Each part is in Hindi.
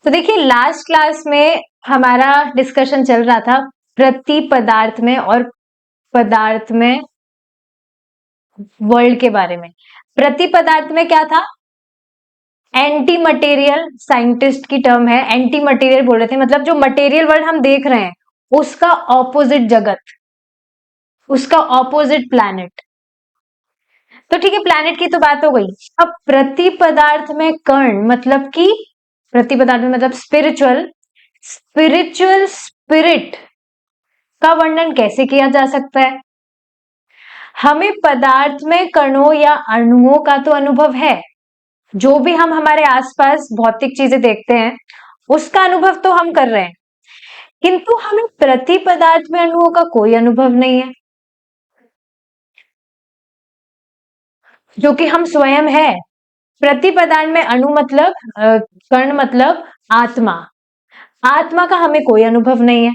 तो देखिए लास्ट क्लास में हमारा डिस्कशन चल रहा था प्रति पदार्थ में और पदार्थ में वर्ल्ड के बारे में। प्रति पदार्थ में क्या था? एंटी मटेरियल, साइंटिस्ट की टर्म है, एंटी मटेरियल बोल रहे थे, मतलब जो मटेरियल वर्ल्ड हम देख रहे हैं उसका ऑपोजिट जगत, उसका ऑपोजिट प्लैनेट। तो ठीक है, प्लैनेट की तो बात हो गई। अब प्रति पदार्थ में कण मतलब कि प्रति पदार्थ में मतलब स्पिरिचुअल, स्पिरिचुअल स्पिरिट का वर्णन कैसे किया जा सकता है? हमें पदार्थ में कणों या अणुओं का तो अनुभव है, जो भी हम हमारे आसपास भौतिक चीजें देखते हैं उसका अनुभव तो हम कर रहे हैं, किंतु हमें प्रति पदार्थ में अणुओं का कोई अनुभव नहीं है, जो कि हम स्वयं है। प्रति पदार्थ में अणु मतलब कण मतलब आत्मा, आत्मा का हमें कोई अनुभव नहीं है।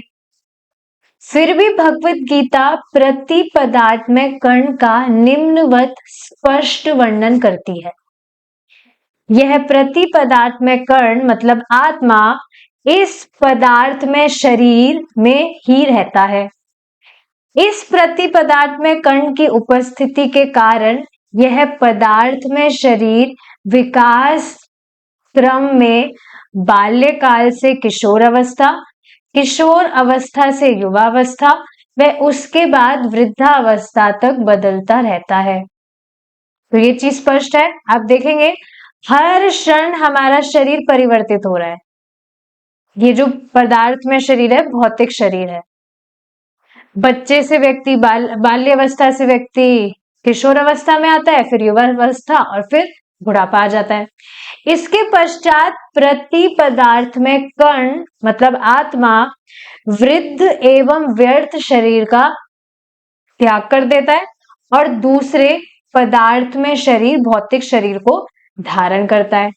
फिर भी भगवत गीता प्रति पदार्थ में कण का निम्नवत स्पष्ट वर्णन करती है। यह प्रति पदार्थ में कण मतलब आत्मा इस पदार्थ में शरीर में ही रहता है। इस प्रति पदार्थ में कण की उपस्थिति के कारण यह पदार्थ में शरीर विकास क्रम में बाल्यकाल से किशोर अवस्था, किशोर अवस्था से युवावस्था व उसके बाद वृद्धावस्था तक बदलता रहता है। तो ये चीज स्पष्ट है, आप देखेंगे हर क्षण हमारा शरीर परिवर्तित हो रहा है। ये जो पदार्थ में शरीर है भौतिक शरीर है। बच्चे से व्यक्ति बाल्यावस्था से व्यक्ति किशोर अवस्था में आता है, फिर युवावस्था और फिर बुढ़ापा आ जाता है। इसके पश्चात प्रति पदार्थ में कण मतलब आत्मा वृद्ध एवं व्यर्थ शरीर का त्याग कर देता है और दूसरे पदार्थ में शरीर भौतिक शरीर को धारण करता है।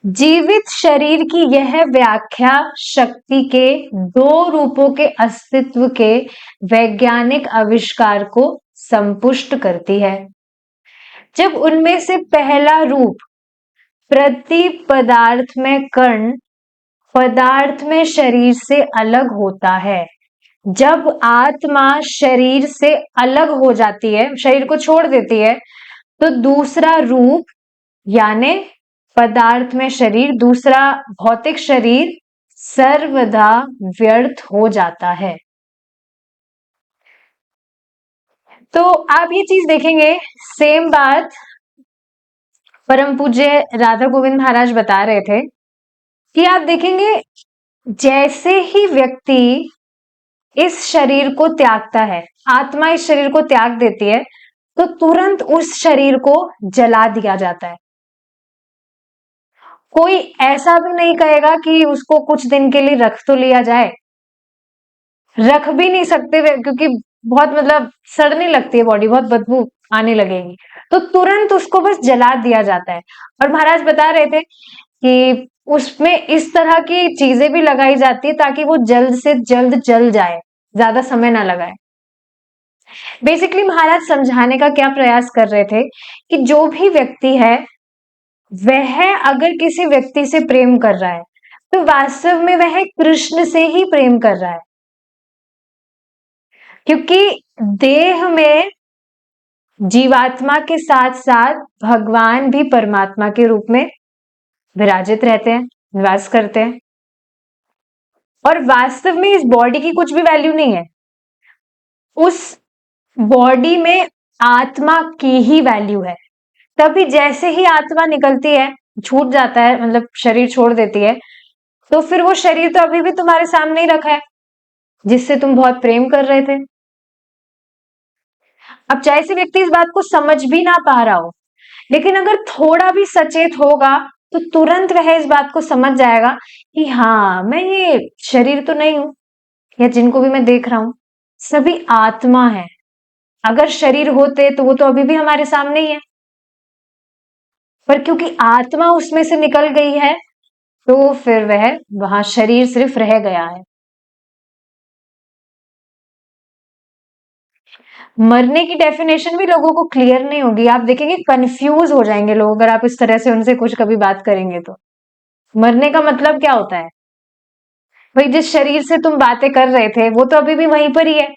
जीवित शरीर की यह व्याख्या शक्ति के दो रूपों के अस्तित्व के वैज्ञानिक आविष्कार को संपुष्ट करती है। जब उनमें से पहला रूप प्रति पदार्थ में कण पदार्थ में शरीर से अलग होता है, जब आत्मा शरीर से अलग हो जाती है, शरीर को छोड़ देती है, तो दूसरा रूप यानी पदार्थ में शरीर, दूसरा भौतिक शरीर सर्वदा व्यर्थ हो जाता है। तो आप ये चीज देखेंगे, सेम बात परम पूज्य राधा गोविंद महाराज बता रहे थे कि आप देखेंगे जैसे ही व्यक्ति इस शरीर को त्यागता है, आत्मा इस शरीर को त्याग देती है, तो तुरंत उस शरीर को जला दिया जाता है। कोई ऐसा भी नहीं कहेगा कि उसको कुछ दिन के लिए रख तो लिया जाए, रख भी नहीं सकते क्योंकि बहुत मतलब सड़ने लगती है बॉडी, बहुत बदबू आने लगेगी, तो तुरंत उसको बस जला दिया जाता है। और महाराज बता रहे थे कि उसमें इस तरह की चीजें भी लगाई जाती है ताकि वो जल्द से जल्द जल जाए, ज्यादा समय ना लगाए। बेसिकली महाराज समझाने का क्या प्रयास कर रहे थे कि जो भी व्यक्ति है वह अगर किसी व्यक्ति से प्रेम कर रहा है तो वास्तव में वह कृष्ण से ही प्रेम कर रहा है, क्योंकि देह में जीवात्मा के साथ साथ भगवान भी परमात्मा के रूप में विराजित रहते हैं, निवास करते हैं, और वास्तव में इस बॉडी की कुछ भी वैल्यू नहीं है, उस बॉडी में आत्मा की ही वैल्यू है। तभी जैसे ही आत्मा निकलती है, छूट जाता है, मतलब शरीर छोड़ देती है, तो फिर वो शरीर तो अभी भी तुम्हारे सामने ही रखा है जिससे तुम बहुत प्रेम कर रहे थे। अब चाहे से व्यक्ति इस बात को समझ भी ना पा रहा हो, लेकिन अगर थोड़ा भी सचेत होगा तो तुरंत वह इस बात को समझ जाएगा कि हाँ, मैं ये शरीर तो नहीं हूं, या जिनको भी मैं देख रहा हूं सभी आत्मा है। अगर शरीर होते तो वो तो अभी भी हमारे सामने ही है, पर क्योंकि आत्मा उसमें से निकल गई है तो फिर वह वहां शरीर सिर्फ रह गया है। मरने की डेफिनेशन भी लोगों को क्लियर नहीं होगी, आप देखेंगे कंफ्यूज हो जाएंगे लोग अगर आप इस तरह से उनसे कुछ कभी बात करेंगे तो। मरने का मतलब क्या होता है? भाई जिस शरीर से तुम बातें कर रहे थे वो तो अभी भी वहीं पर ही है,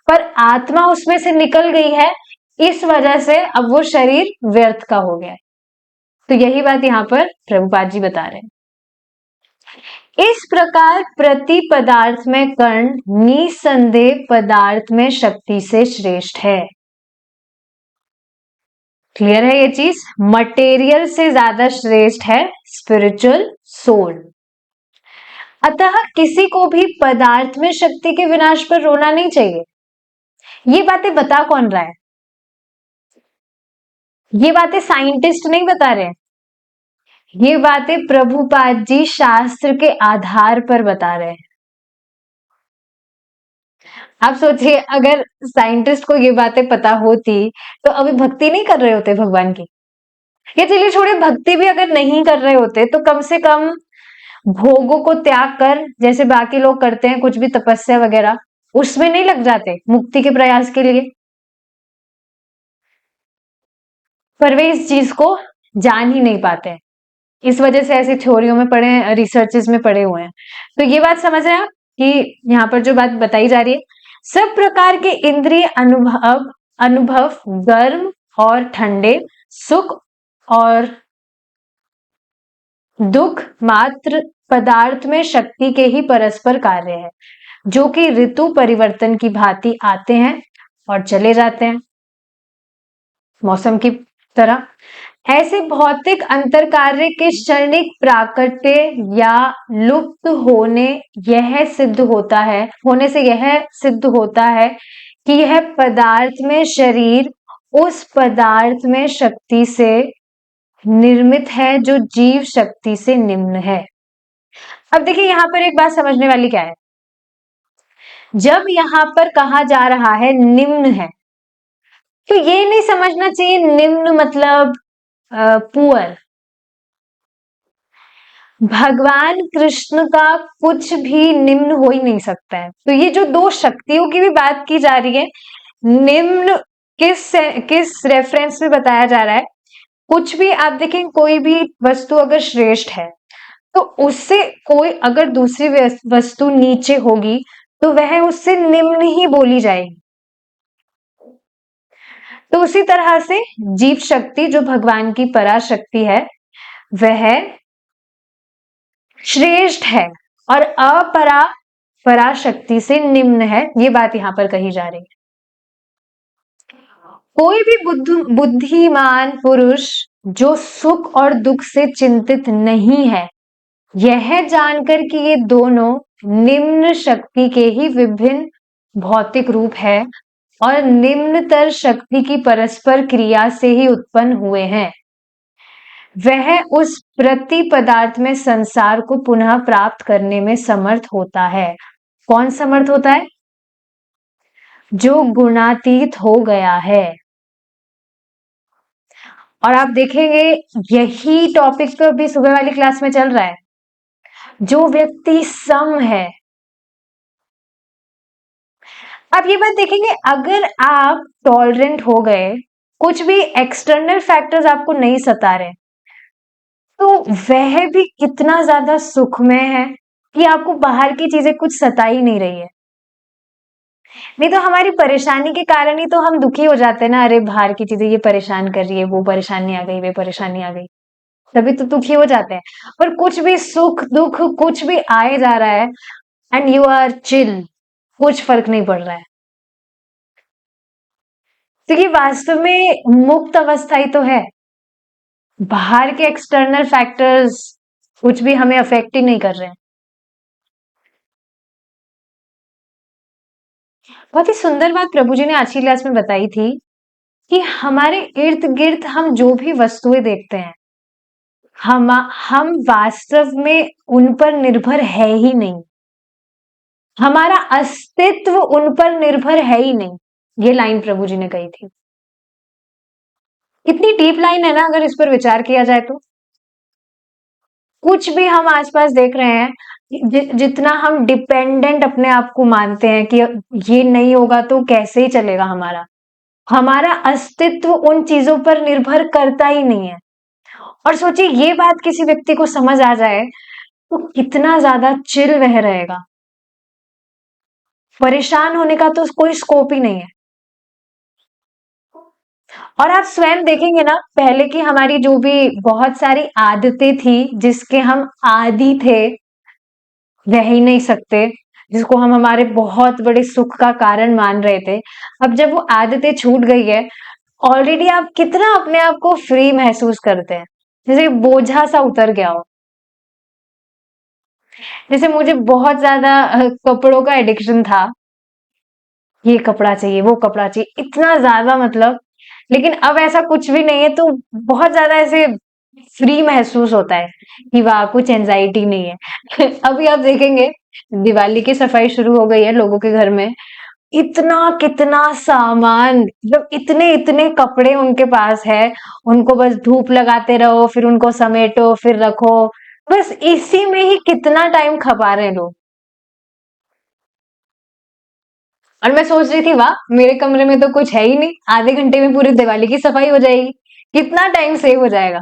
पर आत्मा उसमें से निकल गई है, इस वजह से अब वो शरीर व्यर्थ का हो गया है। तो यही बात यहाँ पर प्रभुपाद जी बता रहे हैं। इस प्रकार प्रति पदार्थ में कर्ण निसंदेह पदार्थ में शक्ति से श्रेष्ठ है। क्लियर है ये चीज? मटेरियल से ज्यादा श्रेष्ठ है स्पिरिचुअल सोल। अतः किसी को भी पदार्थ में शक्ति के विनाश पर रोना नहीं चाहिए। ये बातें बता कौन रहा है? ये बातें साइंटिस्ट नहीं बता रहे हैं, ये बातें प्रभुपाद जी शास्त्र के आधार पर बता रहे हैं। आप सोचिए अगर साइंटिस्ट को ये बातें पता होती तो अभी भक्ति नहीं कर रहे होते भगवान की, या चलिए छोड़िए भक्ति भी अगर नहीं कर रहे होते तो कम से कम भोगों को त्याग कर, जैसे बाकी लोग करते हैं कुछ भी तपस्या वगैरह, उसमें नहीं लग जाते मुक्ति के प्रयास के लिए। पर वे इस चीज को जान ही नहीं पाते हैं, इस वजह से ऐसी थ्योरियों में पड़े, रिसर्चेस में पड़े हुए हैं। तो ये बात समझ रहे हैं आप कि यहाँ पर जो बात बताई जा रही है, सब प्रकार के इंद्रिय अनुभव अनुभव गर्म और ठंडे, सुख और दुख मात्र पदार्थ में शक्ति के ही परस्पर कार्य है, जो कि ऋतु परिवर्तन की भांति आते हैं और चले जाते हैं, मौसम की तरह। ऐसे भौतिक अंतर कार्य के क्षणिक प्राकट्य या लुप्त होने से यह सिद्ध होता है कि यह पदार्थ में शरीर उस पदार्थ में शक्ति से निर्मित है जो जीव शक्ति से निम्न है। अब देखिए यहाँ पर एक बात समझने वाली क्या है, जब यहाँ पर कहा जा रहा है निम्न है, तो ये नहीं समझना चाहिए निम्न मतलब पुअर। भगवान कृष्ण का कुछ भी निम्न हो ही नहीं सकता है। तो ये जो दो शक्तियों की भी बात की जा रही है, निम्न किस रेफरेंस में बताया जा रहा है? कुछ भी आप देखें, कोई भी वस्तु अगर श्रेष्ठ है तो उससे कोई अगर दूसरी वस्तु नीचे होगी तो वह उससे निम्न ही बोली जाएगी। तो उसी तरह से जीव शक्ति जो भगवान की पराशक्ति है वह श्रेष्ठ है और अपरा पराशक्ति से निम्न है, ये बात यहां पर कही जा रही है। कोई भी बुद्धिमान पुरुष जो सुख और दुख से चिंतित नहीं है, यह जानकर कि ये दोनों निम्न शक्ति के ही विभिन्न भौतिक रूप है और निम्नतर शक्ति की परस्पर क्रिया से ही उत्पन्न हुए हैं, वह उस प्रति पदार्थ में संसार को पुनः प्राप्त करने में समर्थ होता है। कौन समर्थ होता है? जो गुणातीत हो गया है। और आप देखेंगे यही टॉपिक तो अभी सुबह वाली क्लास में चल रहा है, जो व्यक्ति सम है। आप ये बात देखेंगे, अगर आप टॉलरेंट हो गए, कुछ भी एक्सटर्नल फैक्टर्स आपको नहीं सता रहे, तो वह भी कितना ज्यादा सुखमय है कि आपको बाहर की चीजें कुछ सता ही नहीं रही है। नहीं तो हमारी परेशानी के कारण ही तो हम दुखी हो जाते हैं ना, अरे बाहर की चीजें ये परेशान कर रही है, वो परेशानी आ गई, वे परेशानी आ गई, तभी तो दुखी हो जाते हैं। पर कुछ भी सुख दुख कुछ भी आए जा रहा है एंड यू आर चिल, कुछ फर्क नहीं पड़ रहा है, तो ये वास्तव में मुक्त अवस्था ही तो है। बाहर के एक्सटर्नल फैक्टर्स कुछ भी हमें अफेक्ट ही नहीं कर रहे हैं। बहुत ही सुंदर बात प्रभु जी ने आज की क्लास में बताई थी कि हमारे इर्द गिर्द हम जो भी वस्तुएं देखते हैं, हम वास्तव में उन पर निर्भर है ही नहीं, हमारा अस्तित्व उन पर निर्भर है ही नहीं। ये लाइन प्रभु जी ने कही थी। कितनी डीप लाइन है ना, अगर इस पर विचार किया जाए तो। कुछ भी हम आसपास देख रहे हैं, जितना हम डिपेंडेंट अपने आप को मानते हैं कि ये नहीं होगा तो कैसे ही चलेगा हमारा अस्तित्व उन चीजों पर निर्भर करता ही नहीं है। और सोचिए ये बात किसी व्यक्ति को समझ आ जाए वो कितना ज्यादा चिल वह रहेगा। परेशान होने का तो कोई स्कोप ही नहीं है। और आप स्वयं देखेंगे ना, पहले की हमारी जो भी बहुत सारी आदतें थी जिसके हम आदी थे, रह ही नहीं सकते, जिसको हम हमारे बहुत बड़े सुख का कारण मान रहे थे, अब जब वो आदतें छूट गई है, ऑलरेडी आप कितना अपने आप को फ्री महसूस करते हैं, जैसे बोझा सा उतर गया हो। जैसे मुझे बहुत ज्यादा कपड़ों का एडिक्शन था, ये कपड़ा चाहिए, वो कपड़ा चाहिए, इतना ज्यादा मतलब। लेकिन अब ऐसा कुछ भी नहीं है, तो बहुत ज्यादा ऐसे फ्री महसूस होता है कि वाह, कुछ एंजाइटी नहीं है। अभी आप देखेंगे, दिवाली की सफाई शुरू हो गई है लोगों के घर में, इतना कितना सामान, मतलब इतने इतने कपड़े उनके पास है, उनको बस धूप लगाते रहो, फिर उनको समेटो, फिर रखो, बस इसी में ही कितना टाइम खपा रहे हैं लोग। और मैं सोच रही थी, वाह, मेरे कमरे में तो कुछ है ही नहीं, आधे घंटे में पूरी दिवाली की सफाई हो जाएगी, कितना टाइम सेव हो जाएगा।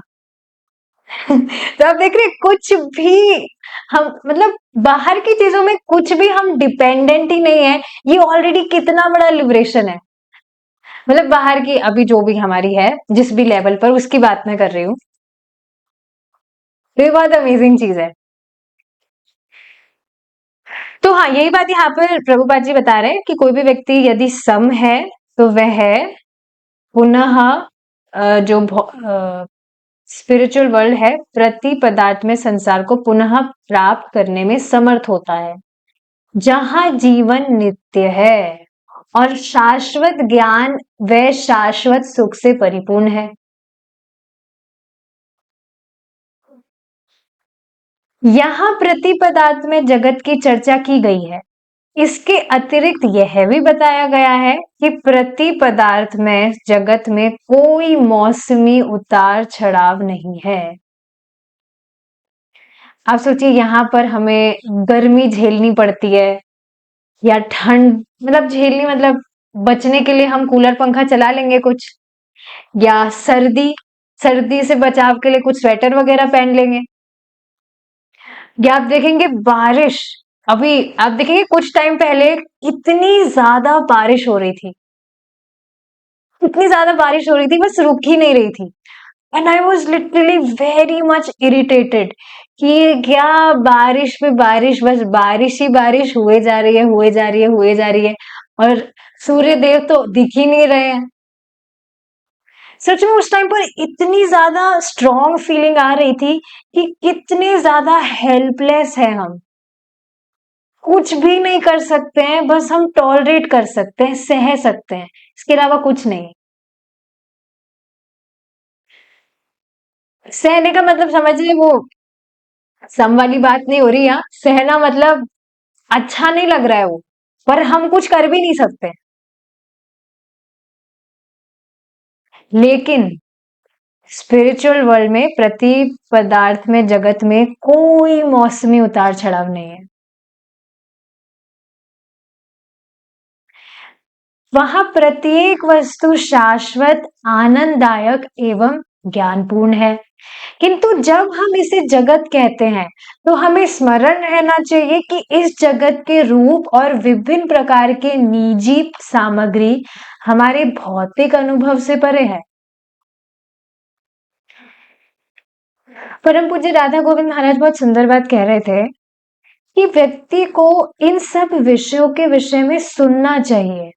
तो आप देख रहे हैं, कुछ भी हम मतलब बाहर की चीजों में कुछ भी हम डिपेंडेंट ही नहीं है, ये ऑलरेडी कितना बड़ा लिबरेशन है। मतलब बाहर की अभी जो भी हमारी है, जिस भी लेवल पर, उसकी बात मैं कर रही हूँ, तो ये बहुत अमेजिंग चीज है। तो हाँ, यही बात यहाँ पर प्रभुपाद जी बता रहे हैं कि कोई भी व्यक्ति यदि सम है, तो वह पुनः जो स्पिरिचुअल वर्ल्ड है, प्रति पदार्थ में संसार को पुनः प्राप्त करने में समर्थ होता है, जहां जीवन नित्य है और शाश्वत ज्ञान व शाश्वत सुख से परिपूर्ण है। यहाँ प्रति पदार्थ में जगत की चर्चा की गई है। इसके अतिरिक्त यह भी बताया गया है कि प्रति पदार्थ में जगत में कोई मौसमी उतार चढ़ाव नहीं है। आप सोचिए, यहाँ पर हमें गर्मी झेलनी पड़ती है, या ठंड, मतलब झेलनी मतलब बचने के लिए हम कूलर पंखा चला लेंगे कुछ, या सर्दी, सर्दी से बचाव के लिए कुछ स्वेटर वगैरह पहन लेंगे, या आप देखेंगे बारिश, अभी आप देखेंगे कुछ टाइम पहले कितनी ज्यादा बारिश हो रही थी, इतनी ज्यादा बारिश हो रही थी, बस रुक ही नहीं रही थी। And I was literally very much irritated कि क्या बारिश पे बारिश, बस बारिश ही बारिश हुए जा रही है, हुए जा रही है, हुए जा रही है, और सूर्य देव तो दिख ही नहीं रहे हैं। सच में उस टाइम पर इतनी ज्यादा स्ट्रॉन्ग फीलिंग आ रही थी कि कितने ज्यादा हेल्पलेस है हम, कुछ भी नहीं कर सकते हैं, बस हम टॉलरेट कर सकते हैं, सह सकते हैं, इसके अलावा कुछ नहीं। सहने का मतलब समझिए, वो सम वाली बात नहीं हो रही, यहाँ सहना मतलब अच्छा नहीं लग रहा है वो, पर हम कुछ कर भी नहीं सकते। लेकिन स्पिरिचुअल वर्ल्ड में प्रति पदार्थ में जगत में कोई मौसमी उतार चढ़ाव नहीं है। वहां प्रत्येक वस्तु शाश्वत, आनंददायक एवं ज्ञानपूर्ण है। किंतु जब हम इसे जगत कहते हैं, तो हमें स्मरण रहना चाहिए कि इस जगत के रूप और विभिन्न प्रकार के निजी सामग्री हमारे भौतिक अनुभव से परे है। परम पूज्य राधा गोविंद महाराज बहुत सुंदर बात कह रहे थे कि व्यक्ति को इन सब विषयों के विषय में सुनना चाहिए,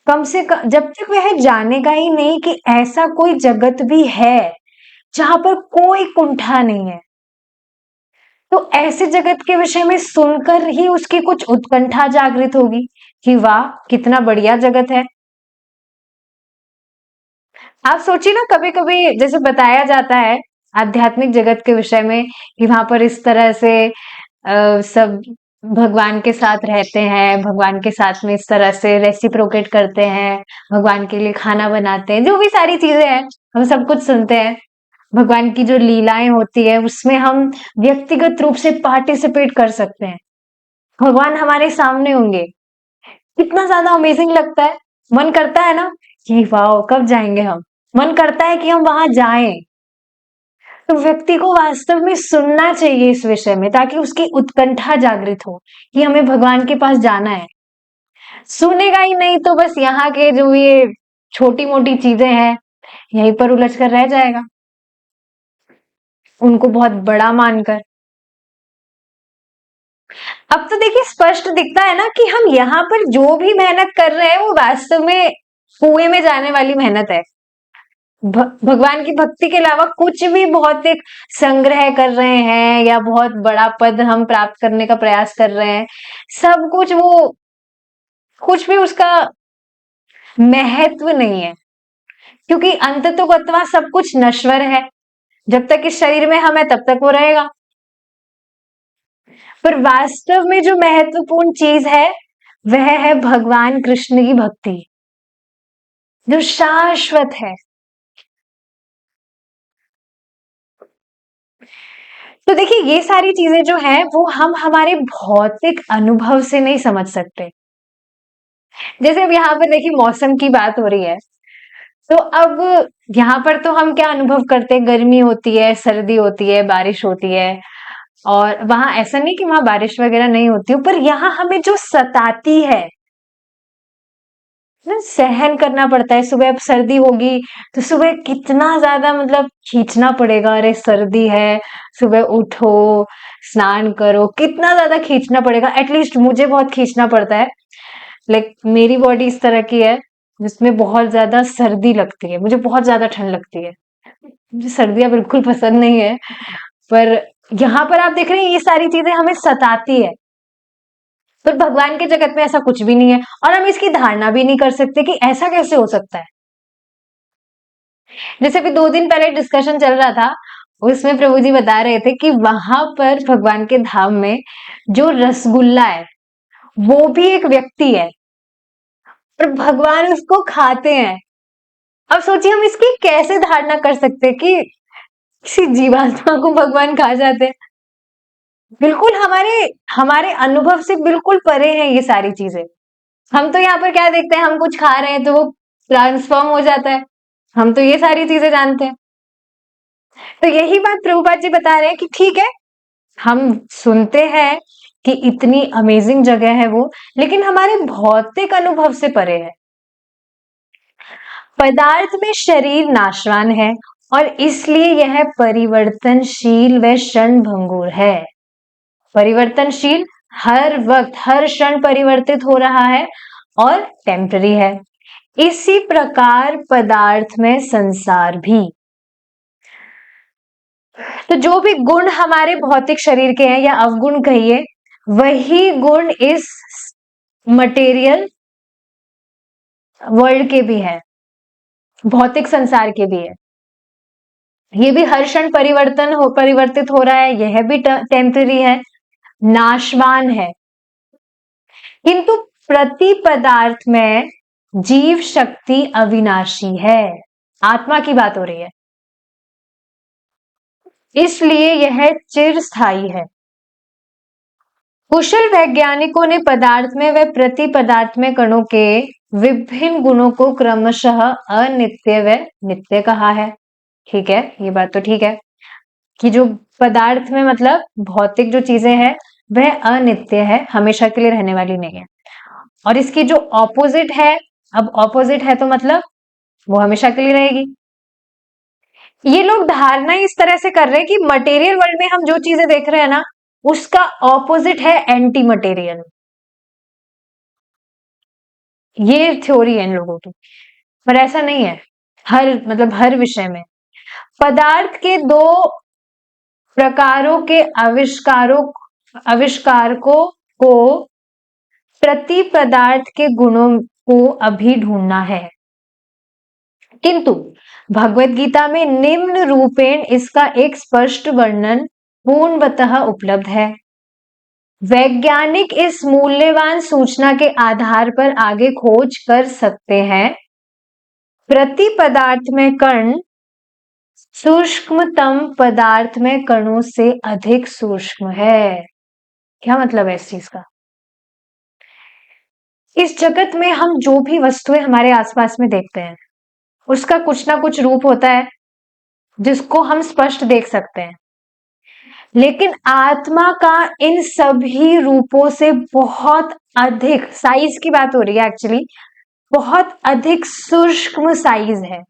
कम से कम जब तक वह जानेगा ही नहीं कि ऐसा कोई जगत भी है जहां पर कोई कुंठा नहीं है, तो ऐसे जगत के विषय में सुनकर ही उसकी कुछ उत्कंठा जागृत होगी कि वाह, कितना बढ़िया जगत है। आप सोचिए ना, कभी कभी जैसे बताया जाता है आध्यात्मिक जगत के विषय में कि वहां पर इस तरह से सब भगवान के साथ रहते हैं, भगवान के साथ में इस तरह से रेसिप्रोकेट करते हैं, भगवान के लिए खाना बनाते हैं, जो भी सारी चीजें हैं हम सब कुछ सुनते हैं। भगवान की जो लीलाएं होती है उसमें हम व्यक्तिगत रूप से पार्टिसिपेट कर सकते हैं, भगवान हमारे सामने होंगे, कितना ज्यादा अमेजिंग लगता है। मन करता है ना कि वाह, कब जाएंगे हम, मन करता है कि हम वहां जाएं। तो व्यक्ति को वास्तव में सुनना चाहिए इस विषय में, ताकि उसकी उत्कंठा जागृत हो कि हमें भगवान के पास जाना है। सुनेगा ही नहीं तो बस यहाँ के जो ये छोटी मोटी चीजें हैं यहीं पर उलझ कर रह जाएगा, उनको बहुत बड़ा मानकर। अब तो देखिए स्पष्ट दिखता है ना कि हम यहाँ पर जो भी मेहनत कर रहे हैं वो वास्तव में कुएं में जाने वाली मेहनत है। भगवान की भक्ति के अलावा कुछ भी भौतिक संग्रह कर रहे हैं या बहुत बड़ा पद हम प्राप्त करने का प्रयास कर रहे हैं, सब कुछ वो कुछ भी उसका महत्व नहीं है, क्योंकि अंततोगत्वा सब कुछ नश्वर है। जब तक इस शरीर में हम है तब तक वो रहेगा, पर वास्तव में जो महत्वपूर्ण चीज है वह है भगवान कृष्ण की भक्ति, जो शाश्वत है। तो देखिए ये सारी चीजें जो है वो हम हमारे भौतिक अनुभव से नहीं समझ सकते। जैसे अब यहाँ पर देखिए मौसम की बात हो रही है, तो अब यहाँ पर तो हम क्या अनुभव करते हैं, गर्मी होती है, सर्दी होती है, बारिश होती है, और वहां ऐसा नहीं कि वहां बारिश वगैरह नहीं होती हो, पर यहाँ हमें जो सताती है ना, सहन करना पड़ता है। सुबह अब सर्दी होगी तो सुबह कितना ज्यादा मतलब खींचना पड़ेगा, अरे सर्दी है, सुबह उठो, स्नान करो, कितना ज्यादा खींचना पड़ेगा। एटलीस्ट मुझे बहुत खींचना पड़ता है, लाइक मेरी बॉडी इस तरह की है जिसमें बहुत ज्यादा सर्दी लगती है, मुझे बहुत ज्यादा ठंड लगती है, मुझे सर्दियां बिल्कुल पसंद नहीं है। पर यहाँ पर आप देख रहे हैं ये सारी चीजें हमें सताती है, पर भगवान के जगत में ऐसा कुछ भी नहीं है, और हम इसकी धारणा भी नहीं कर सकते कि ऐसा कैसे हो सकता है। जैसे अभी 2 दिन पहले डिस्कशन चल रहा था, उसमें प्रभु जी बता रहे थे कि वहां पर भगवान के धाम में जो रसगुल्ला है वो भी एक व्यक्ति है, और भगवान उसको खाते हैं। अब सोचिए हम इसकी कैसे धारणा कर सकते हैं कि किसी जीवात्मा को भगवान खा जाते हैं। बिल्कुल हमारे हमारे अनुभव से बिल्कुल परे हैं ये सारी चीजें। हम तो यहाँ पर क्या देखते हैं, हम कुछ खा रहे हैं तो वो ट्रांसफॉर्म हो जाता है, हम तो ये सारी चीजें जानते हैं। तो यही बात प्रभुपाद जी बता रहे हैं कि ठीक है, हम सुनते हैं कि इतनी अमेजिंग जगह है वो, लेकिन हमारे भौतिक अनुभव से परे है। पदार्थ में शरीर नाशवान है और इसलिए यह परिवर्तनशील व क्षणभंगुर है। परिवर्तनशील, हर वक्त हर क्षण परिवर्तित हो रहा है और टेम्पररी है। इसी प्रकार पदार्थ में संसार भी। तो जो भी गुण हमारे भौतिक शरीर के हैं या अवगुण कहिए, वही गुण इस मटेरियल वर्ल्ड के भी है, भौतिक संसार के भी है। ये भी हर क्षण परिवर्तित हो रहा है, यह भी टेम्पररी है, नाशवान है। किंतु प्रति पदार्थ में जीव शक्ति अविनाशी है। आत्मा की बात हो रही है, इसलिए यह चिरस्थायी है। कुशल वैज्ञानिकों ने पदार्थ में व प्रति पदार्थ में कणों के विभिन्न गुणों को क्रमशः अनित्य व नित्य कहा है। ठीक है, ये बात तो ठीक है कि जो पदार्थ में मतलब भौतिक जो चीजें हैं वह अनित्य है, हमेशा के लिए रहने वाली नहीं है, और इसकी जो ऑपोजिट है, अब ऑपोजिट है तो मतलब वो हमेशा के लिए रहेगी। ये लोग धारणा इस तरह से कर रहे हैं कि मटेरियल वर्ल्ड में हम जो चीजें देख रहे हैं ना, उसका ऑपोजिट है एंटी मटेरियल। ये थ्योरी है इन लोगों की, पर ऐसा नहीं है। हर मतलब हर विषय में पदार्थ के दो प्रकारों के आविष्कारकों को प्रति पदार्थ के गुणों को अभी ढूंढना है, किंतु भगवत गीता में निम्न रूपेण इसका एक स्पष्ट वर्णन पूर्णतः उपलब्ध है। वैज्ञानिक इस मूल्यवान सूचना के आधार पर आगे खोज कर सकते हैं। प्रति पदार्थ में कण सूक्ष्मतम पदार्थ में कणों से अधिक सूक्ष्म है। क्या मतलब है इस चीज का? इस जगत में हम जो भी वस्तुएं हमारे आसपास में देखते हैं उसका कुछ ना कुछ रूप होता है, जिसको हम स्पष्ट देख सकते हैं। लेकिन आत्मा का इन सभी रूपों से बहुत अधिक, साइज की बात हो रही है एक्चुअली, बहुत अधिक सूक्ष्म साइज है,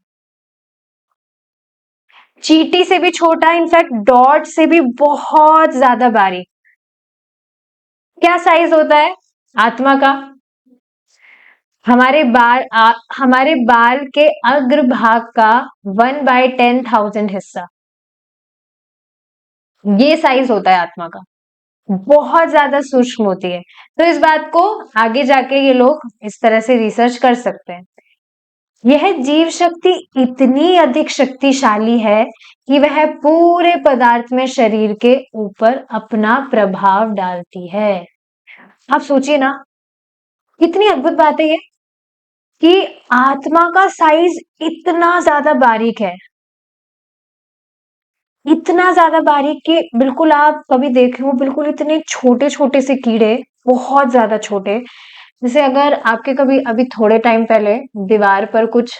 चींटी से भी छोटा, इनफैक्ट डॉट से भी बहुत ज्यादा बारीक। क्या साइज होता है आत्मा का? हमारे बाल के अग्रभाग का 1/10,000 हिस्सा, ये साइज होता है आत्मा का, बहुत ज्यादा सूक्ष्म होती है। तो इस बात को आगे जाके ये लोग इस तरह से रिसर्च कर सकते हैं। यह जीव शक्ति इतनी अधिक शक्तिशाली है कि वह पूरे पदार्थ में शरीर के ऊपर अपना प्रभाव डालती है। आप सोचिए ना, कितनी अद्भुत बात है ये, कि आत्मा का साइज इतना ज्यादा बारीक है, इतना ज्यादा बारीक कि बिल्कुल आप कभी देखे हो, बिल्कुल इतने छोटे छोटे से कीड़े, बहुत ज्यादा छोटे। जैसे अगर आपके कभी अभी थोड़े टाइम पहले दीवार पर कुछ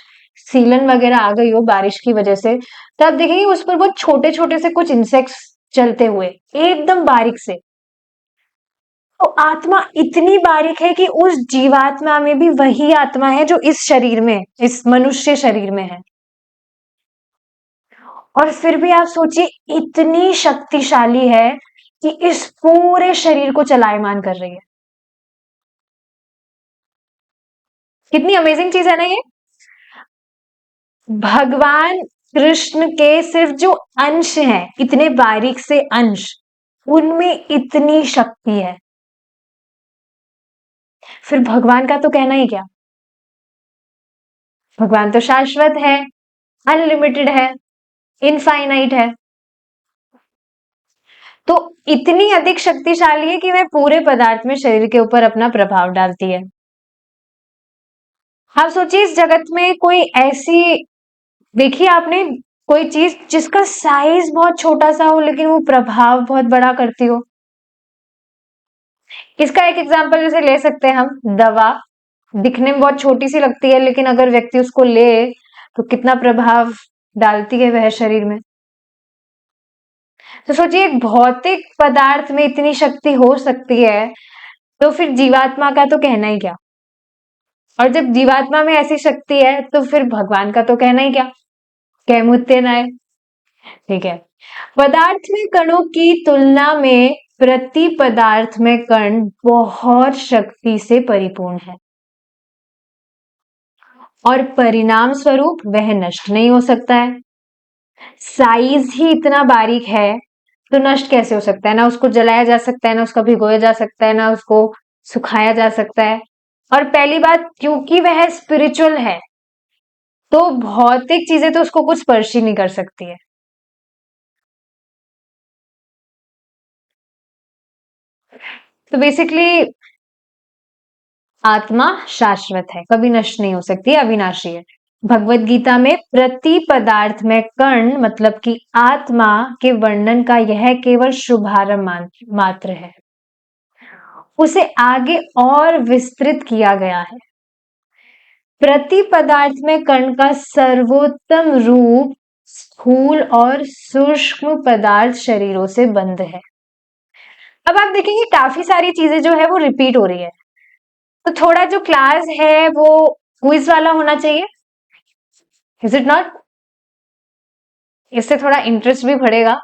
सीलन वगैरह आ गई हो बारिश की वजह से, तो आप देखेंगे उस पर बहुत छोटे छोटे से कुछ इंसेक्ट्स चलते हुए, एकदम बारीक से। तो आत्मा इतनी बारीक है कि उस जीवात्मा में भी वही आत्मा है जो इस शरीर में, इस मनुष्य शरीर में है। और फिर भी आप सोचिए, इतनी शक्तिशाली है कि इस पूरे शरीर को चलायमान कर रही है। कितनी अमेजिंग चीज है ना ये। भगवान कृष्ण के सिर्फ जो अंश हैं, इतने बारीक से अंश, उनमें इतनी शक्ति है। फिर भगवान का तो कहना ही क्या, भगवान तो शाश्वत है, अनलिमिटेड है, इनफाइनाइट है। तो इतनी अधिक शक्तिशाली है कि वह पूरे पदार्थ में शरीर के ऊपर अपना प्रभाव डालती है। आप सोचिए, इस जगत में कोई ऐसी, देखिए आपने, कोई चीज जिसका साइज बहुत छोटा सा हो लेकिन वो प्रभाव बहुत बड़ा करती हो। इसका एक एग्जांपल जैसे ले सकते हैं हम, दवा दिखने में बहुत छोटी सी लगती है, लेकिन अगर व्यक्ति उसको ले तो कितना प्रभाव डालती है वह शरीर में। तो सोचिए, एक भौतिक पदार्थ में इतनी शक्ति हो सकती है, तो फिर जीवात्मा का तो कहना ही क्या। और जब जीवात्मा में ऐसी शक्ति है तो फिर भगवान का तो कहना ही क्या, कहमुत्य नाय। ठीक है, पदार्थ में कणों की तुलना में प्रति पदार्थ में कण बहुत शक्ति से परिपूर्ण है, और परिणाम स्वरूप वह नष्ट नहीं हो सकता है। साइज ही इतना बारीक है तो नष्ट कैसे हो सकता है? ना उसको जलाया जा सकता है, ना उसका भिगोया जा सकता है, ना उसको सुखाया जा सकता है। और पहली बात, क्योंकि वह स्पिरिचुअल है, तो भौतिक चीजें तो उसको कुछ स्पर्श ही नहीं कर सकती है। तो बेसिकली आत्मा शाश्वत है, कभी नष्ट नहीं हो सकती, अविनाशी है। भगवत गीता में प्रति पदार्थ में कण मतलब कि आत्मा के वर्णन का यह केवल शुभारंभ मात्र है, उसे आगे और विस्तृत किया गया है। प्रति पदार्थ में कण का सर्वोत्तम रूप स्थूल और सूक्ष्म पदार्थ शरीरों से बंध है। अब आप देखेंगे काफी सारी चीजें जो है वो रिपीट हो रही है, तो थोड़ा जो क्लास है वो क्विज वाला होना चाहिए, इज इट नॉट? इससे थोड़ा इंटरेस्ट भी बढ़ेगा,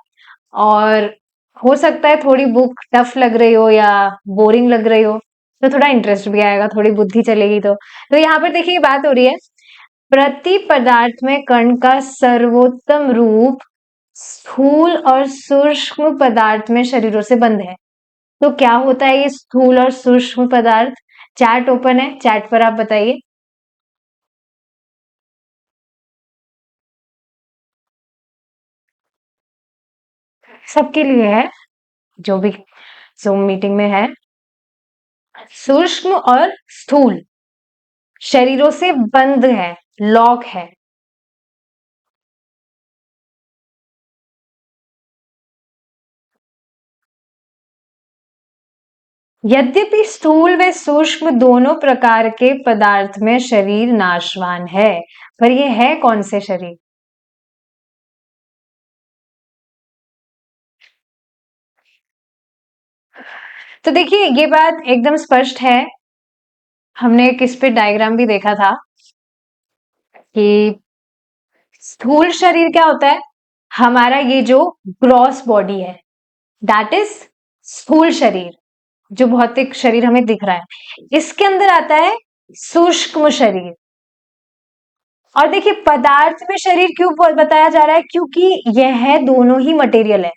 और हो सकता है थोड़ी बुक टफ लग रही हो या बोरिंग लग रही हो, तो थोड़ा इंटरेस्ट भी आएगा, थोड़ी बुद्धि चलेगी। तो यहाँ पर देखिए बात हो रही है, प्रति पदार्थ में कण का सर्वोत्तम रूप स्थूल और सूक्ष्म पदार्थ में शरीरों से बंध है। तो क्या होता है ये स्थूल और सूक्ष्म पदार्थ? चैट ओपन है, चैट पर आप बताइए। सबके लिए है, जो भी जूम मीटिंग में है। सूक्ष्म और स्थूल शरीरों से बंद है, लॉक है। यद्यपि स्थूल व सूक्ष्म दोनों प्रकार के पदार्थ में शरीर नाशवान है, पर यह है कौन से शरीर? तो देखिए ये बात एकदम स्पष्ट है। हमने एक इस पे डायग्राम भी देखा था कि स्थूल शरीर क्या होता है, हमारा ये जो ग्रॉस बॉडी है, दैट इज स्थूल शरीर, जो भौतिक शरीर हमें दिख रहा है। इसके अंदर आता है सूक्ष्म शरीर। और देखिए पदार्थ में शरीर क्यों बताया जा रहा है, क्योंकि यह दोनों ही मटेरियल है।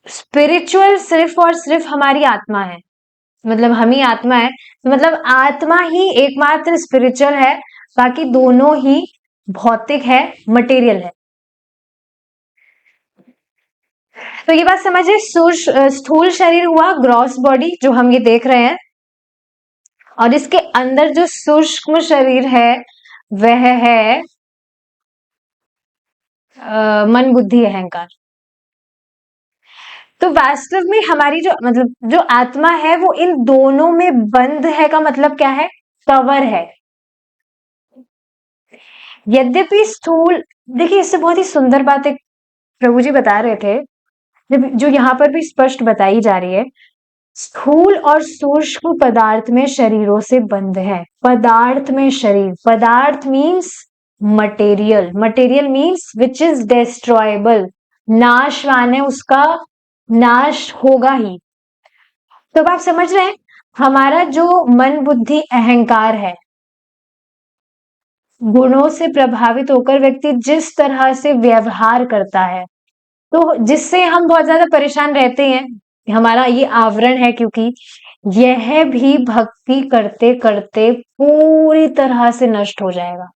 स्पिरिचुअल सिर्फ और सिर्फ हमारी आत्मा है, मतलब हम ही आत्मा है, तो मतलब आत्मा ही एकमात्र स्पिरिचुअल है, बाकी दोनों ही भौतिक है, मटेरियल है। तो ये बात समझिए, स्थूल शरीर हुआ ग्रॉस बॉडी जो हम ये देख रहे हैं, और इसके अंदर जो सूक्ष्म शरीर है वह है मन बुद्धि अहंकार। तो वास्तव में हमारी जो मतलब जो आत्मा है वो इन दोनों में बंद है, का मतलब क्या है, कवर है। यद्यपि स्थूल, देखिए इससे बहुत ही सुंदर बात एक प्रभु जी बता रहे थे, जो यहाँ पर भी स्पष्ट बताई जा रही है, स्थूल और सूक्ष्म पदार्थ में शरीरों से बंध है। पदार्थ में शरीर, पदार्थ means material, material means which is destroyable, नाशवान है, उसका नाश होगा ही। तो अब आप समझ रहे हैं, हमारा जो मन बुद्धि अहंकार है, गुणों से प्रभावित होकर व्यक्ति जिस तरह से व्यवहार करता है, तो जिससे हम बहुत ज्यादा परेशान रहते हैं, हमारा ये आवरण है, क्योंकि यह भी भक्ति करते करते पूरी तरह से नष्ट हो जाएगा।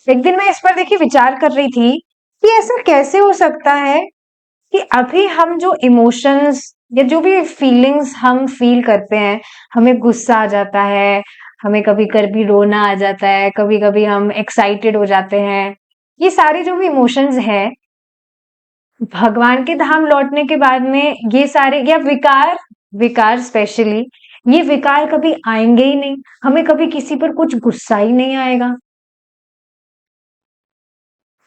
एक दिन मैं इस पर देखिए विचार कर रही थी कि ऐसा कैसे हो सकता है कि अभी हम जो इमोशंस या जो भी फीलिंग्स हम फील करते हैं, हमें गुस्सा आ जाता है, हमें कभी कभी रोना आ जाता है, कभी कभी हम एक्साइटेड हो जाते हैं, ये सारे जो भी इमोशंस हैं, भगवान के धाम लौटने के बाद में ये सारे या विकार, विकार स्पेशली, ये विकार कभी आएंगे ही नहीं। हमें कभी किसी पर कुछ गुस्सा ही नहीं आएगा,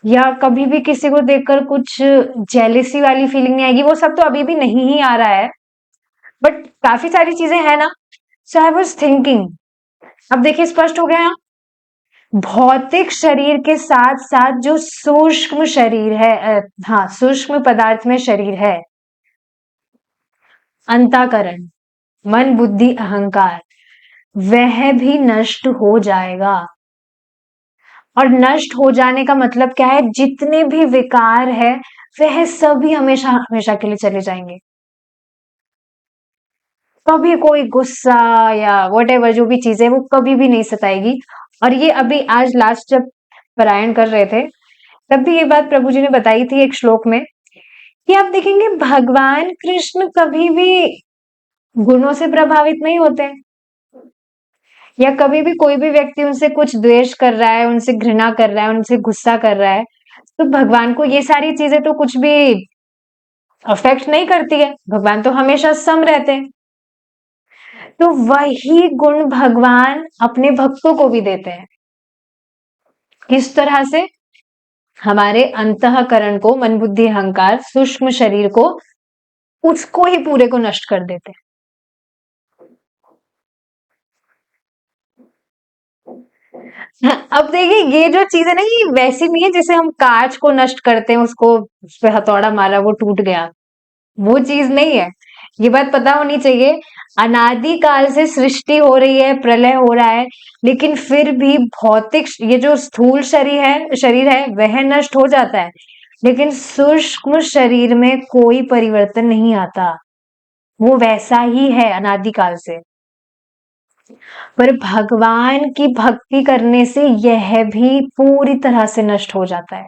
या कभी भी किसी को देखकर कुछ जेलिसी वाली फीलिंग नहीं आएगी। वो सब तो अभी भी नहीं ही आ रहा है, बट काफी सारी चीजें हैं ना। सो आई वाज थिंकिंग, अब देखिए स्पष्ट हो गया, भौतिक शरीर के साथ साथ जो सूक्ष्म शरीर है, हाँ सूक्ष्म पदार्थ में शरीर है, अंतःकरण, मन बुद्धि अहंकार, वह भी नष्ट हो जाएगा। और नष्ट हो जाने का मतलब क्या है, जितने भी विकार है वह सभी हमेशा हमेशा के लिए चले जाएंगे। कभी कोई गुस्सा या वॉटेवर जो भी चीज है वो कभी भी नहीं सताएगी। और ये अभी आज लास्ट जब पारायण कर रहे थे, तब भी ये बात प्रभु जी ने बताई थी एक श्लोक में, कि आप देखेंगे भगवान कृष्ण कभी भी गुणों से प्रभावित नहीं होते, या कभी भी कोई भी व्यक्ति उनसे कुछ द्वेष कर रहा है, उनसे घृणा कर रहा है, उनसे गुस्सा कर रहा है, तो भगवान को ये सारी चीजें तो कुछ भी अफेक्ट नहीं करती है, भगवान तो हमेशा सम रहते हैं। तो वही गुण भगवान अपने भक्तों को भी देते हैं। किस तरह से, हमारे अंतःकरण को, मन बुद्धि अहंकार सूक्ष्म शरीर को, उसको ही पूरे को नष्ट कर देते हैं। अब देखिए ये जो चीज है ना, ये वैसी नहीं है जैसे हम कांच को नष्ट करते हैं, उसको उस पे हथौड़ा मारा वो टूट गया, वो चीज नहीं है। ये बात पता होनी चाहिए, अनादि काल से सृष्टि हो रही है, प्रलय हो रहा है, लेकिन फिर भी भौतिक ये जो स्थूल शरीर है वह नष्ट हो जाता है, लेकिन सूक्ष्म शरीर में कोई परिवर्तन नहीं आता, वो वैसा ही है अनादि काल से। पर भगवान की भक्ति करने से यह भी पूरी तरह से नष्ट हो जाता है,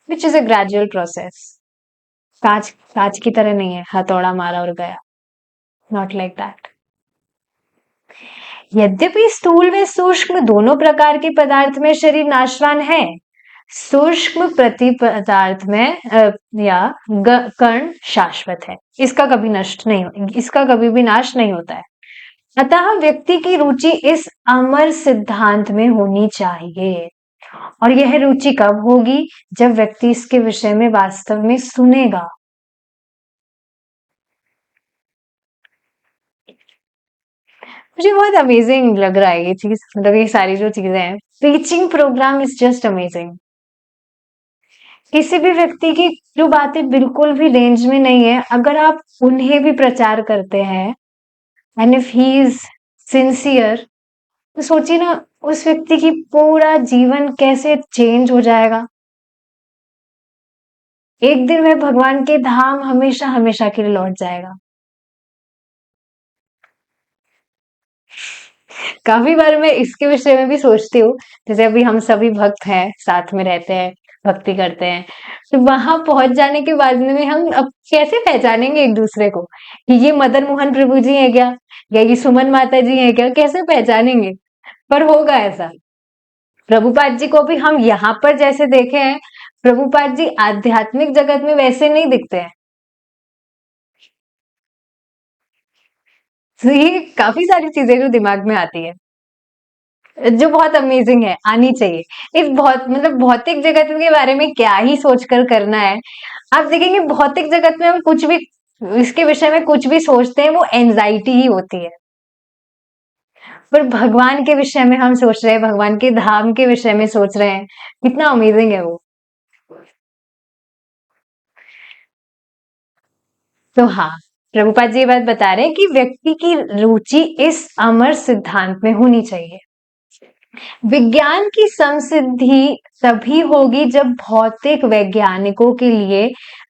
which is a gradual process. कांच कांच की तरह नहीं है, हथौड़ा मारा और गया, नॉट लाइक दैट। यद्यपि स्थूल व सूक्ष्म दोनों प्रकार के पदार्थ में शरीर नाशवान है, सूक्ष्म प्रति पदार्थ में या कण शाश्वत है, इसका कभी नष्ट नहीं, इसका कभी भी नाश नहीं होता है। अतः व्यक्ति की रुचि इस अमर सिद्धांत में होनी चाहिए। और यह रुचि कब होगी? जब व्यक्ति इसके विषय में वास्तव में सुनेगा। मुझे बहुत अमेजिंग लग रहा है ये चीज, मतलब ये सारी जो चीजें हैं। Teaching program is just amazing. किसी भी व्यक्ति की जो बातें बिल्कुल भी रेंज में नहीं है, अगर आप उन्हें भी प्रचार करते हैं, and if he is sincere, तो सोचिए ना उस व्यक्ति की पूरा जीवन कैसे चेंज हो जाएगा। एक दिन वह भगवान के धाम हमेशा हमेशा के लिए लौट जाएगा। काफी बार मैं इसके विषय में भी सोचती हूँ। जैसे अभी हम सभी भक्त हैं, साथ में रहते हैं, भक्ति करते हैं, तो वहां पहुंच जाने के बाद में हम अब कैसे पहचानेंगे एक दूसरे को कि ये मदन मोहन प्रभु जी हैं क्या, या ये सुमन माता जी हैं क्या? कैसे पहचानेंगे? पर होगा ऐसा। प्रभुपाद जी को भी हम यहाँ पर जैसे देखे हैं, प्रभुपाद जी आध्यात्मिक जगत में वैसे नहीं दिखते हैं। तो ये काफी सारी चीजें जो दिमाग में आती है, जो बहुत अमेजिंग है, आनी चाहिए। इस बहुत मतलब भौतिक जगत के बारे में क्या ही सोचकर करना है। आप देखेंगे भौतिक जगत में हम कुछ भी इसके विषय में कुछ भी सोचते हैं, वो एंजाइटी ही होती है। पर भगवान के विषय में हम सोच रहे हैं, भगवान के धाम के विषय में सोच रहे हैं, कितना अमेजिंग है वो। तो हाँ, प्रभुपाद जी ये बात बता रहे हैं कि व्यक्ति की रुचि इस अमर सिद्धांत में होनी चाहिए। विज्ञान की समसिद्धि तभी होगी जब भौतिक वैज्ञानिकों के लिए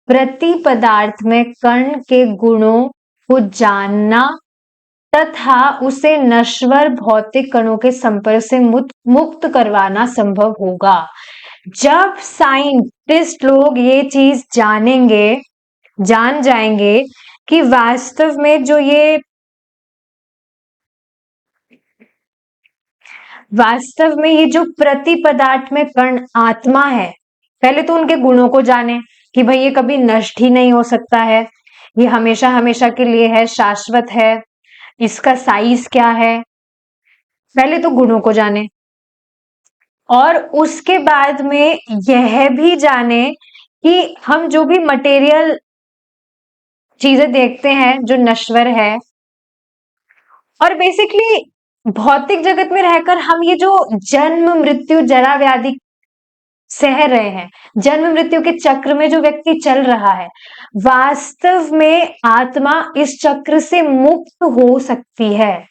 प्रति पदार्थ में कण के गुणों को जानना तथा उसे नश्वर भौतिक कणों के संपर्क से मुक्त करवाना संभव होगा। जब साइंटिस्ट लोग ये चीज जान जाएंगे कि वास्तव में ये जो प्रति पदार्थ में कण आत्मा है, पहले तो उनके गुणों को जाने कि भाई ये कभी नष्ट ही नहीं हो सकता है, ये हमेशा हमेशा के लिए है, शाश्वत है, इसका साइज क्या है, पहले तो गुणों को जाने। और उसके बाद में यह भी जाने कि हम जो भी मटेरियल चीजें देखते हैं जो नश्वर है, और बेसिकली भौतिक जगत में रहकर हम ये जो जन्म मृत्यु जरा व्याधि सह रहे हैं, जन्म मृत्यु के चक्र में जो व्यक्ति चल रहा है, वास्तव में आत्मा इस चक्र से मुक्त हो सकती है।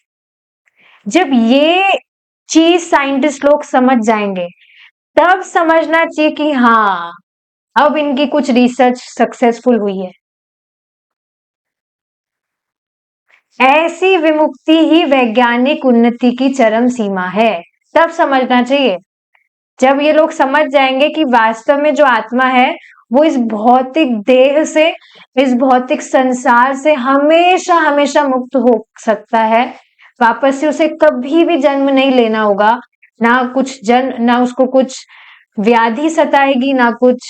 जब ये चीज साइंटिस्ट लोग समझ जाएंगे, तब समझना चाहिए कि हाँ, अब इनकी कुछ रिसर्च सक्सेसफुल हुई है। ऐसी विमुक्ति ही वैज्ञानिक उन्नति की चरम सीमा है। तब समझना चाहिए, जब ये लोग समझ जाएंगे कि वास्तव में जो आत्मा है वो इस भौतिक देह से, इस भौतिक संसार से हमेशा हमेशा मुक्त हो सकता है, वापस से उसे कभी भी जन्म नहीं लेना होगा, ना उसको कुछ व्याधि सताएगी, ना कुछ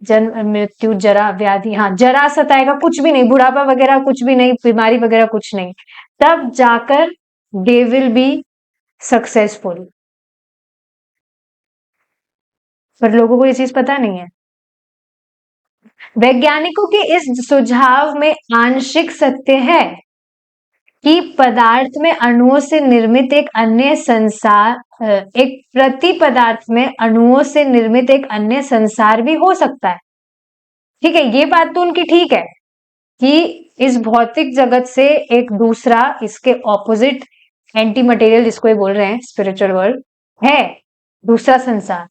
जन्म मृत्यु जरा व्याधि, हाँ जरा सताएगा, कुछ भी नहीं, बुढ़ापा वगैरह कुछ भी नहीं, बीमारी वगैरह कुछ नहीं। तब जाकर दे विल बी सक्सेसफुल। पर लोगों को ये चीज पता नहीं है। वैज्ञानिकों के इस सुझाव में आंशिक सत्य है कि पदार्थ में अणुओं से निर्मित एक प्रति पदार्थ में अणुओं से निर्मित एक अन्य संसार भी हो सकता है। ठीक है, ये बात तो उनकी ठीक है कि इस भौतिक जगत से एक दूसरा, इसके ऑपोजिट, एंटी मटेरियल जिसको ये बोल रहे हैं, स्पिरिचुअल वर्ल्ड है, दूसरा संसार।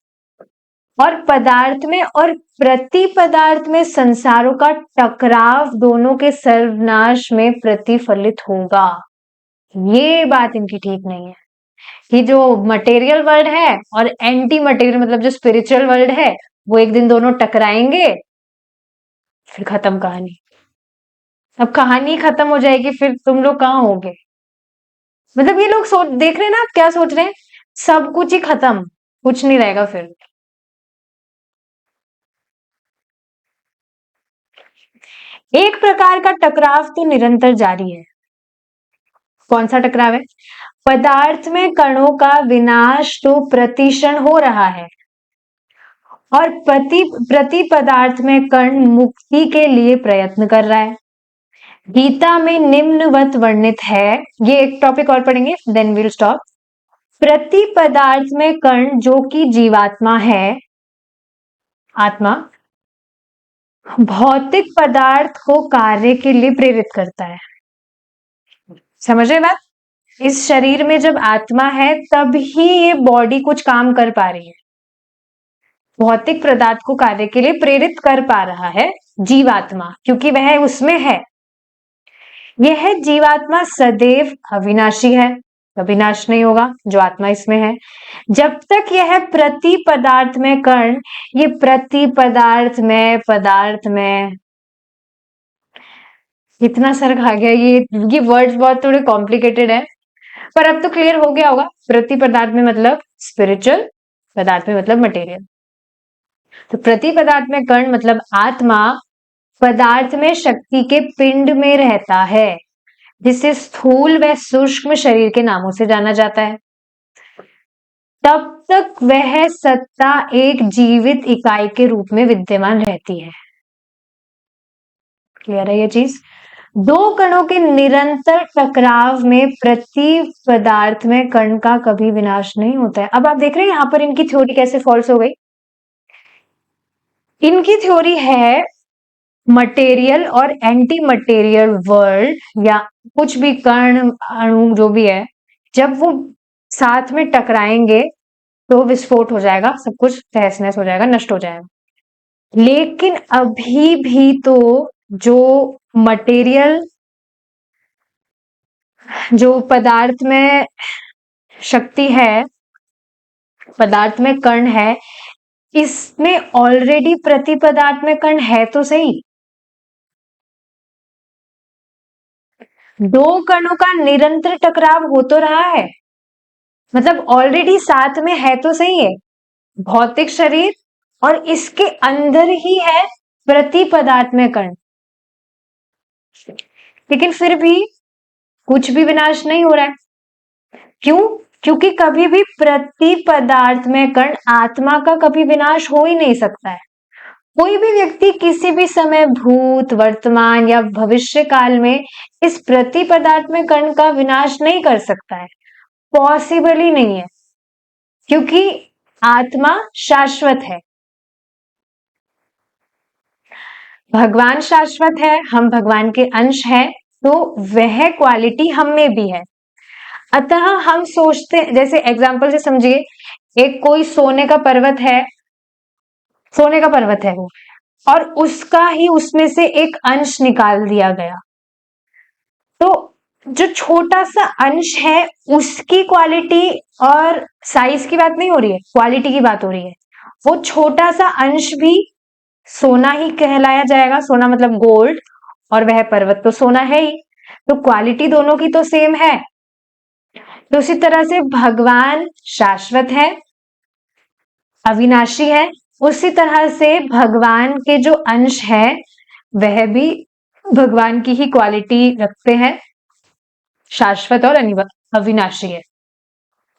और पदार्थ में और प्रति पदार्थ में संसारों का टकराव दोनों के सर्वनाश में प्रतिफलित होगा। ये बात इनकी ठीक नहीं है कि जो मटेरियल वर्ल्ड है और एंटी मटेरियल मतलब जो स्पिरिचुअल वर्ल्ड है, वो एक दिन दोनों टकराएंगे, फिर खत्म कहानी। अब कहानी खत्म हो जाएगी, फिर तुम लोग कहाँ होगे? मतलब ये लोग सोच देख रहे हैं ना, आप क्या सोच रहे हैं, सब कुछ ही खत्म, कुछ नहीं रहेगा फिर। एक प्रकार का टकराव तो निरंतर जारी है। कौन सा टकराव है? पदार्थ में कणों का विनाश तो प्रतिक्षण हो रहा है और प्रति पदार्थ में कण मुक्ति के लिए प्रयत्न कर रहा है। गीता में निम्नवत वर्णित है, ये एक टॉपिक और पढ़ेंगे देन विल स्टॉप। प्रति पदार्थ में कण जो कि जीवात्मा है, आत्मा, भौतिक पदार्थ को कार्य के लिए प्रेरित करता है। समझ रहे बात? इस शरीर में जब आत्मा है तब ही ये बॉडी कुछ काम कर पा रही है, भौतिक पदार्थ को कार्य के लिए प्रेरित कर पा रहा है जीवात्मा, क्योंकि वह उसमें है। यह जीवात्मा सदैव अविनाशी है, कभी नाश नहीं होगा जो आत्मा इसमें है। जब तक यह प्रति पदार्थ में कण, ये प्रति पदार्थ में इतना सर खा गया, ये वर्ड्स बहुत थोड़े कॉम्प्लिकेटेड है, पर अब तो क्लियर हो गया होगा। प्रति पदार्थ में मतलब स्पिरिचुअल, पदार्थ में मतलब मटेरियल। तो प्रति पदार्थ में कण मतलब आत्मा पदार्थ में शक्ति के पिंड में रहता है, जिसे स्थूल व सूक्ष्म शरीर के नामों से जाना जाता है। तब तक वह सत्ता एक जीवित इकाई के रूप में विद्यमान रहती है। क्लियर है ये चीज? दो कणों के निरंतर टकराव में प्रति पदार्थ में कण का कभी विनाश नहीं होता है। अब आप देख रहे हैं यहां पर इनकी थ्योरी कैसे फॉल्स हो गई। इनकी थ्योरी है मटेरियल और एंटी मटेरियल वर्ल्ड या कुछ भी कण अणु जो भी है, जब वो साथ में टकराएंगे तो विस्फोट हो जाएगा, सब कुछ तहस नहस हो जाएगा, नष्ट हो जाएगा। लेकिन अभी भी तो जो मटेरियल, जो पदार्थ में शक्ति है, पदार्थ में कण है, इसमें ऑलरेडी प्रति पदार्थ में कण है तो सही। दो कणों का निरंतर टकराव हो तो रहा है, मतलब ऑलरेडी साथ में है तो सही है भौतिक शरीर, और इसके अंदर ही है प्रति पदार्थ में कण। लेकिन फिर भी कुछ भी विनाश नहीं हो रहा है। क्यों? क्योंकि कभी भी प्रति पदार्थ में कण आत्मा का कभी विनाश हो ही नहीं सकता है। कोई भी व्यक्ति किसी भी समय भूत, वर्तमान या भविष्य काल में इस प्रति पदार्थ में कण का विनाश नहीं कर सकता है, पॉसिबल ही नहीं है, क्योंकि आत्मा शाश्वत है, भगवान शाश्वत है, हम भगवान के अंश हैं, तो वह क्वालिटी हम में भी है। अतः हम सोचते, जैसे एग्जाम्पल से समझिए, एक कोई सोने का पर्वत है, सोने का पर्वत है वो, और उसका ही उसमें से एक अंश निकाल दिया गया, तो जो छोटा सा अंश है उसकी क्वालिटी और साइज की बात नहीं हो रही है, क्वालिटी की बात हो रही है। वो छोटा सा अंश भी सोना ही कहलाया जाएगा, सोना मतलब गोल्ड, और वह पर्वत तो सोना है ही, तो क्वालिटी दोनों की तो सेम है। तो उसी तरह से भगवान शाश्वत है, अविनाशी है, उसी तरह से भगवान के जो अंश है वह भी भगवान की ही क्वालिटी रखते हैं, शाश्वत और अविनाशी है।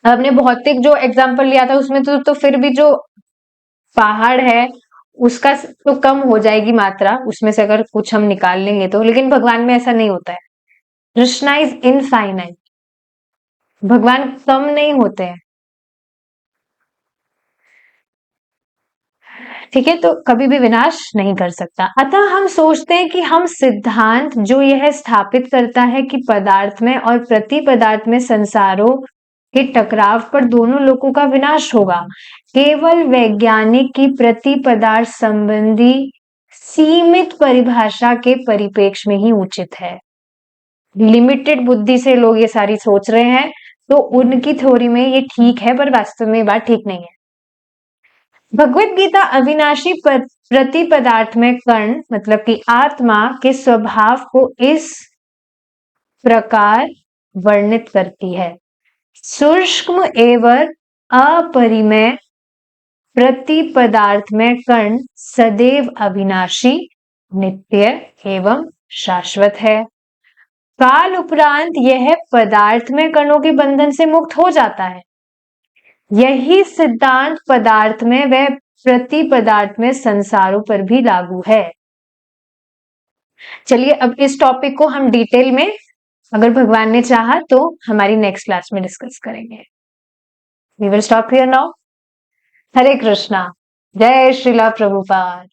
हमने भौतिक जो एग्जांपल लिया था उसमें तो फिर भी जो पहाड़ है उसका तो कम हो जाएगी मात्रा, उसमें से अगर कुछ हम निकाल लेंगे तो, लेकिन भगवान में ऐसा नहीं होता है। कृष्णा इज इनफाइनाइट, भगवान कम नहीं होते हैं। ठीक है, तो कभी भी विनाश नहीं कर सकता। अतः हम सोचते हैं कि हम सिद्धांत जो यह स्थापित करता है कि पदार्थ में और प्रति पदार्थ में संसारों के टकराव पर दोनों लोगों का विनाश होगा, केवल वैज्ञानिक की प्रति पदार्थ संबंधी सीमित परिभाषा के परिप्रेक्ष्य में ही उचित है। लिमिटेड बुद्धि से लोग ये सारी सोच रहे हैं, तो उनकी थ्योरी में ये ठीक है, पर वास्तव में ये बात ठीक नहीं है। भगवत गीता अविनाशी प्रति पदार्थ में कण मतलब कि आत्मा के स्वभाव को इस प्रकार वर्णित करती है। सूक्ष्म एवं अपरिमेय प्रति पदार्थ में कण सदैव अविनाशी, नित्य एवं शाश्वत है। काल उपरांत यह पदार्थ में कणों के बंधन से मुक्त हो जाता है। यही सिद्धांत पदार्थ में व प्रति पदार्थ में संसारों पर भी लागू है। चलिए अब इस टॉपिक को हम डिटेल में, अगर भगवान ने चाहा तो, हमारी नेक्स्ट क्लास में डिस्कस करेंगे। We will stop here now. Hare Krishna. जय श्रीला प्रभुपाद।